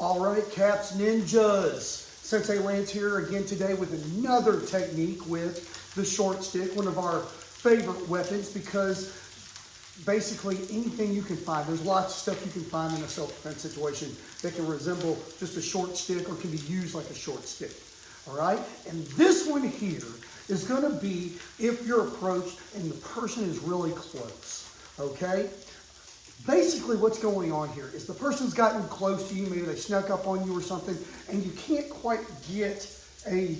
All right, Caps Ninjas. Sensei Lance here again today with another technique with the short stick, one of our favorite weapons because basically anything you can find, there's lots of stuff you can find in a self-defense situation that can resemble just a short stick or can be used like a short stick. All right, and this one here is going to be if you're approached and the person is really close, okay? Basically what's going on here is the person's gotten close to you, maybe they snuck up on you or something, and you can't quite get a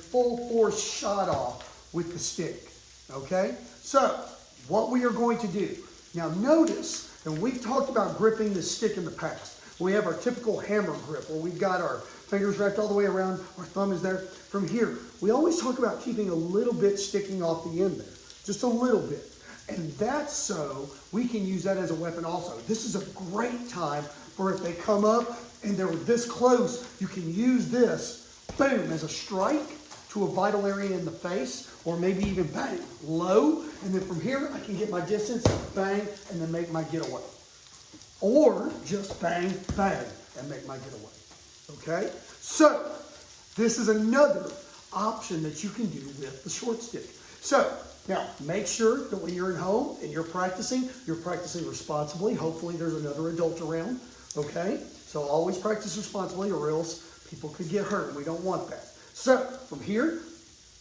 full force shot off with the stick, okay? So what we are going to do, now notice, and we've talked about gripping the stick in the past. We have our typical hammer grip where we've got our fingers wrapped all the way around, our thumb is there. From here, we always talk about keeping a little bit sticking off the end there, just a little bit. And that's so we can use that as a weapon also. This is a great time for if they come up and they're this close, you can use this, boom, as a strike to a vital area in the face, or maybe even bang, low, and then from here I can get my distance, bang, and then make my getaway. Or just bang, bang, and make my getaway, okay? So, this is another option that you can do with the short stick. So, now, make sure that when you're at home and you're practicing responsibly. Hopefully there's another adult around, okay? So always practice responsibly or else people could get hurt, and we don't want that. So, from here,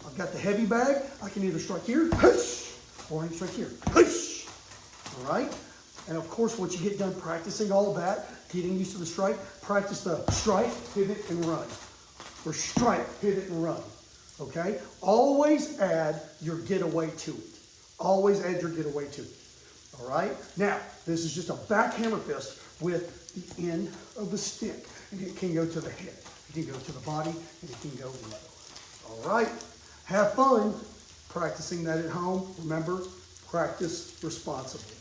I've got the heavy bag. I can either strike here, push, or I can strike here, push, all right? And of course, once you get done practicing all of that, getting used to the strike, practice the strike, pivot, and run. Or strike, pivot, and run. Okay? Always add your getaway to it. Always add your getaway to it. All right? Now, this is just a back hammer fist with the end of the stick. And it can go to the head. It can go to the body, and it can go low. All right? Have fun practicing that at home. Remember, practice responsibly.